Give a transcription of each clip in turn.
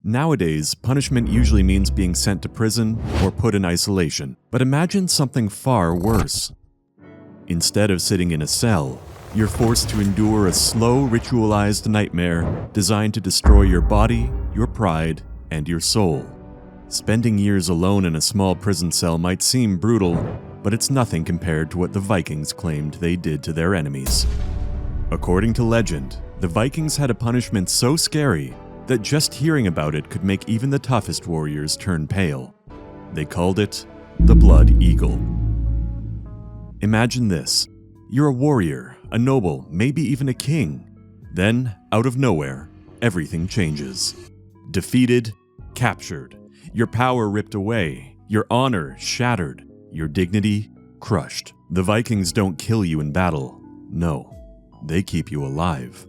Nowadays, punishment usually means being sent to prison or put in isolation. But imagine something far worse. Instead of sitting in a cell, you're forced to endure a slow, ritualized nightmare designed to destroy your body, your pride, and your soul. Spending years alone in a small prison cell might seem brutal, but it's nothing compared to what the Vikings claimed they did to their enemies. According to legend, the Vikings had a punishment so scary that just hearing about it could make even the toughest warriors turn pale. They called it the Blood Eagle. Imagine this. You're a warrior, a noble, maybe even a king. Then, out of nowhere, everything changes. Defeated, captured, your power ripped away, your honor shattered, your dignity crushed. The Vikings don't kill you in battle. No, they keep you alive.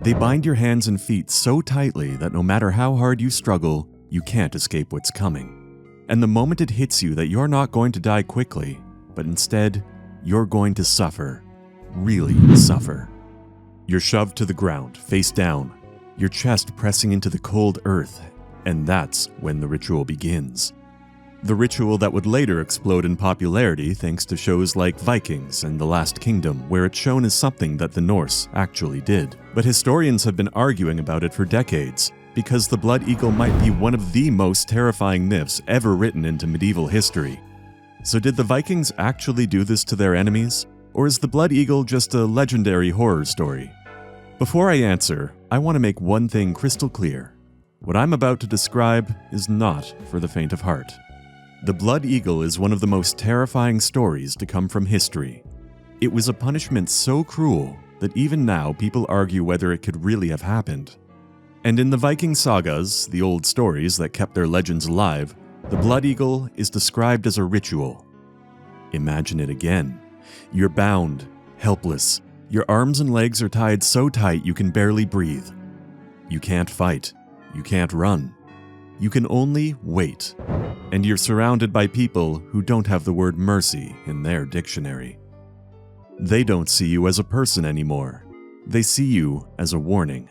They bind your hands and feet so tightly that no matter how hard you struggle, you can't escape what's coming. And the moment it hits you that you're not going to die quickly, but instead, you're going to suffer. Really suffer. You're shoved to the ground, face down, your chest pressing into the cold earth, and that's when the ritual begins. The ritual that would later explode in popularity thanks to shows like Vikings and The Last Kingdom, where it's shown as something that the Norse actually did. But historians have been arguing about it for decades, because the Blood Eagle might be one of the most terrifying myths ever written into medieval history. So did the Vikings actually do this to their enemies? Or is the Blood Eagle just a legendary horror story? Before I answer, I want to make one thing crystal clear. What I'm about to describe is not for the faint of heart. The Blood Eagle is one of the most terrifying stories to come from history. It was a punishment so cruel that even now people argue whether it could really have happened. And in the Viking Sagas, the old stories that kept their legends alive, the Blood Eagle is described as a ritual. Imagine it again. You're bound, helpless. Your arms and legs are tied so tight you can barely breathe. You can't fight. You can't run. You can only wait. And you're surrounded by people who don't have the word mercy in their dictionary. They don't see you as a person anymore. They see you as a warning.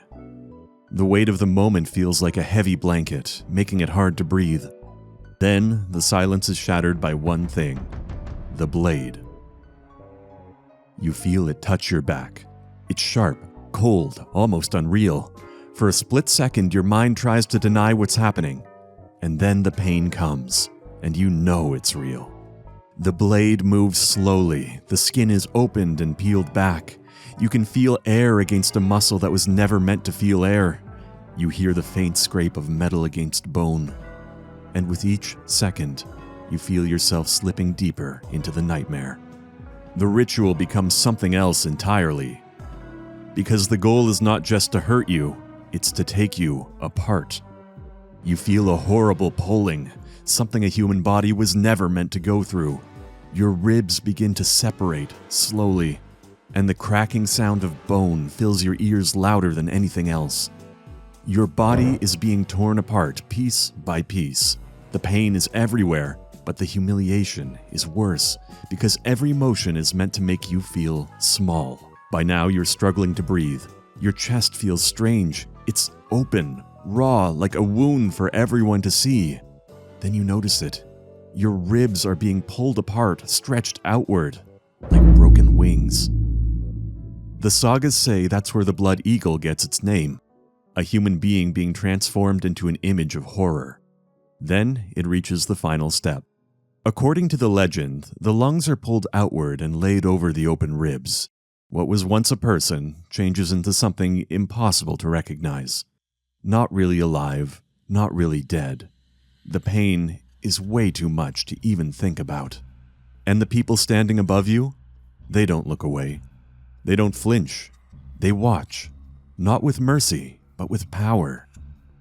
The weight of the moment feels like a heavy blanket, making it hard to breathe. Then, the silence is shattered by one thing: the blade. You feel it touch your back. It's sharp, cold, almost unreal. For a split second, your mind tries to deny what's happening. And then the pain comes, and you know it's real. The blade moves slowly, the skin is opened and peeled back. You can feel air against a muscle that was never meant to feel air. You hear the faint scrape of metal against bone. And with each second, you feel yourself slipping deeper into the nightmare. The ritual becomes something else entirely. Because the goal is not just to hurt you, it's to take you apart. You feel a horrible pulling, something a human body was never meant to go through. Your ribs begin to separate slowly, and the cracking sound of bone fills your ears louder than anything else. Your body is being torn apart piece by piece. The pain is everywhere, but the humiliation is worse because every motion is meant to make you feel small. By now, you're struggling to breathe. Your chest feels strange. It's open, raw, like a wound for everyone to see. Then you notice it. Your ribs are being pulled apart, stretched outward, like broken wings. The Sagas say that's where the Blood Eagle gets its name, a human being being transformed into an image of horror. Then it reaches the final step. According to the legend, the lungs are pulled outward and laid over the open ribs. What was once a person changes into something impossible to recognize. Not really alive, not really dead. The pain is way too much to even think about. And the people standing above you, they don't look away. They don't flinch. They watch. Not with mercy, but with power.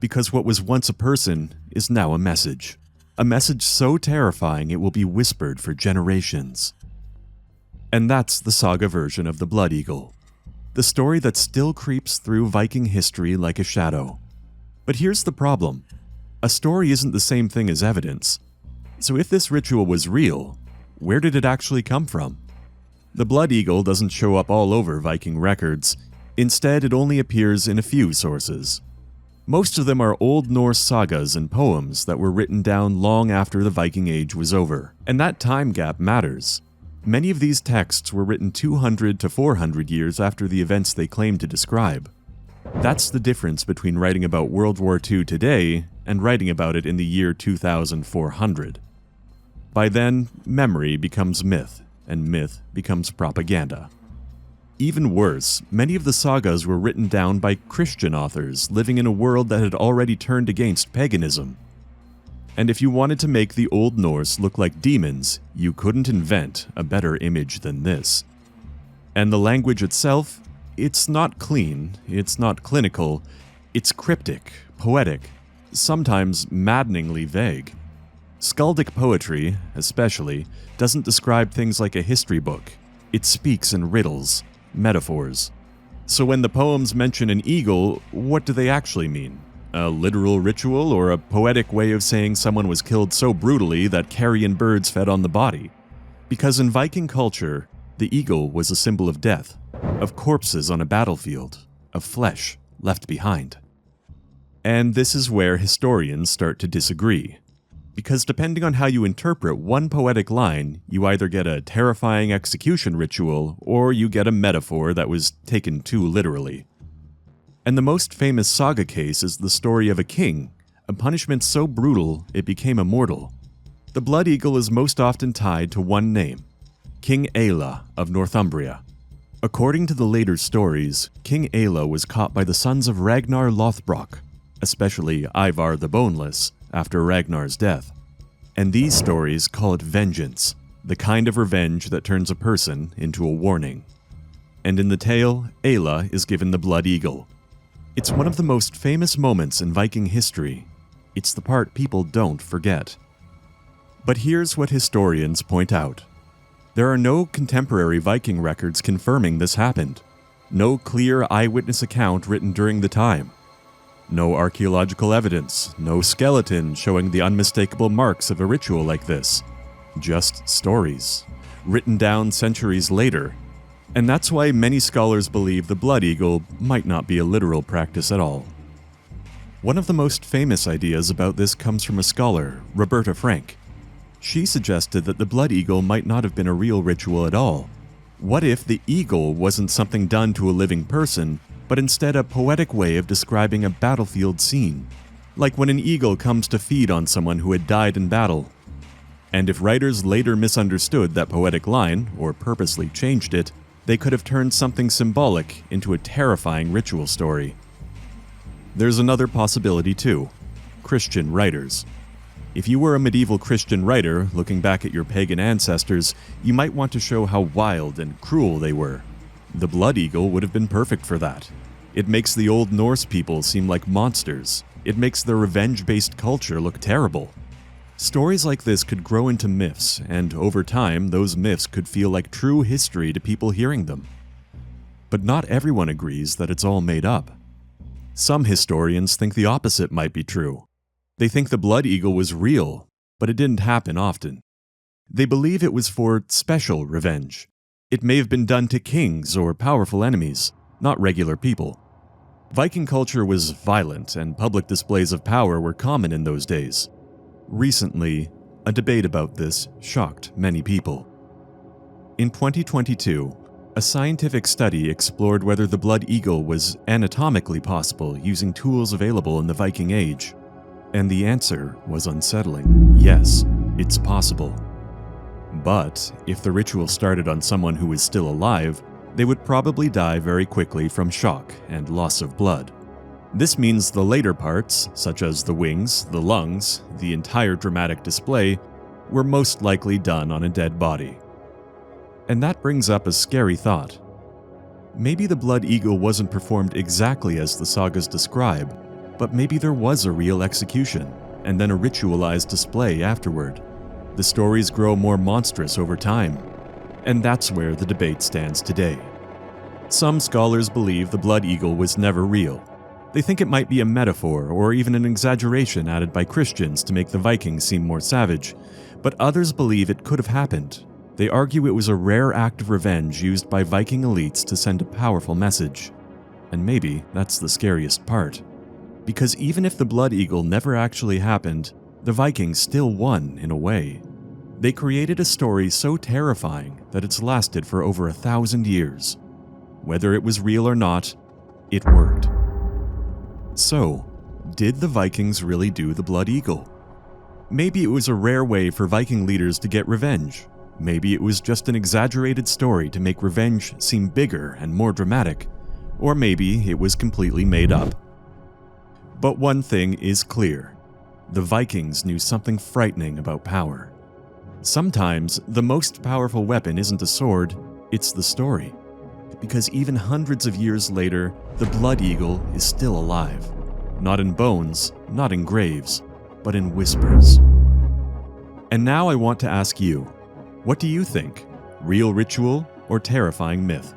Because what was once a person is now a message. A message so terrifying it will be whispered for generations. And that's the Saga version of the Blood Eagle. The story that still creeps through Viking history like a shadow. But here's the problem. A story isn't the same thing as evidence. So if this ritual was real, where did it actually come from? The Blood Eagle doesn't show up all over Viking records. Instead, it only appears in a few sources. Most of them are Old Norse sagas and poems that were written down long after the Viking Age was over, and that time gap matters. Many of these texts were written 200 to 400 years after the events they claim to describe. That's the difference between writing about World War II today and writing about it in the year 2400. By then, memory becomes myth, and myth becomes propaganda. Even worse, many of the sagas were written down by Christian authors living in a world that had already turned against paganism. And if you wanted to make the Old Norse look like demons, you couldn't invent a better image than this. And the language itself, it's not clean, it's not clinical, it's cryptic, poetic, sometimes maddeningly vague. Skaldic poetry, especially, doesn't describe things like a history book. It speaks in riddles, metaphors. So when the poems mention an eagle, what do they actually mean? A literal ritual or a poetic way of saying someone was killed so brutally that carrion birds fed on the body? Because in Viking culture, the eagle was a symbol of death, of corpses on a battlefield, of flesh left behind. And this is where historians start to disagree. Because depending on how you interpret one poetic line, you either get a terrifying execution ritual, or you get a metaphor that was taken too literally. And the most famous saga case is the story of a king, a punishment so brutal it became immortal. The blood eagle is most often tied to one name, King Aella of Northumbria. According to the later stories, King Aella was caught by the sons of Ragnar Lothbrok, especially Ivar the Boneless, after Ragnar's death. And these stories call it vengeance, the kind of revenge that turns a person into a warning. And in the tale, Aella is given the blood eagle. It's one of the most famous moments in Viking history. It's the part people don't forget. But here's what historians point out. There are no contemporary Viking records confirming this happened. No clear eyewitness account written during the time. No archaeological evidence, no skeleton showing the unmistakable marks of a ritual like this. Just stories, written down centuries later. And that's why many scholars believe the blood eagle might not be a literal practice at all. One of the most famous ideas about this comes from a scholar, Roberta Frank. She suggested that the blood eagle might not have been a real ritual at all. What if the eagle wasn't something done to a living person, but instead a poetic way of describing a battlefield scene, like when an eagle comes to feed on someone who had died in battle. And if writers later misunderstood that poetic line, or purposely changed it, they could have turned something symbolic into a terrifying ritual story. There's another possibility too: Christian writers. If you were a medieval Christian writer looking back at your pagan ancestors, you might want to show how wild and cruel they were. The blood eagle would have been perfect for that. It makes the Old Norse people seem like monsters. It makes their revenge-based culture look terrible. Stories like this could grow into myths, and over time, those myths could feel like true history to people hearing them. But not everyone agrees that it's all made up. Some historians think the opposite might be true. They think the blood eagle was real, but it didn't happen often. They believe it was for special revenge. It may have been done to kings or powerful enemies, not regular people. Viking culture was violent, and public displays of power were common in those days. Recently, a debate about this shocked many people. In 2022, a scientific study explored whether the blood eagle was anatomically possible using tools available in the Viking Age. And the answer was unsettling. Yes, it's possible. But if the ritual started on someone who was still alive, they would probably die very quickly from shock and loss of blood. This means the later parts, such as the wings, the lungs, the entire dramatic display, were most likely done on a dead body. And that brings up a scary thought. Maybe the blood eagle wasn't performed exactly as the sagas describe, but maybe there was a real execution, and then a ritualized display afterward. The stories grow more monstrous over time, and that's where the debate stands today. Some scholars believe the blood eagle was never real. They think it might be a metaphor or even an exaggeration added by Christians to make the Vikings seem more savage, but others believe it could have happened. They argue it was a rare act of revenge used by Viking elites to send a powerful message. And maybe that's the scariest part. Because even if the Blood Eagle never actually happened, the Vikings still won in a way. They created a story so terrifying that it's lasted for over 1,000 years. Whether it was real or not, it worked. So, did the Vikings really do the Blood Eagle? Maybe it was a rare way for Viking leaders to get revenge. Maybe it was just an exaggerated story to make revenge seem bigger and more dramatic. Or maybe it was completely made up. But one thing is clear. The Vikings knew something frightening about power. Sometimes, the most powerful weapon isn't a sword, it's the story. Because even hundreds of years later, the Blood Eagle is still alive. Not in bones, not in graves, but in whispers. And now I want to ask you, what do you think? Real ritual or terrifying myth?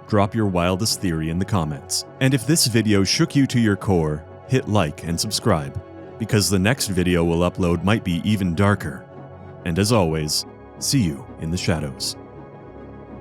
Drop your wildest theory in the comments. And if this video shook you to your core, hit like and subscribe, because the next video we'll upload might be even darker. And as always, see you in the shadows.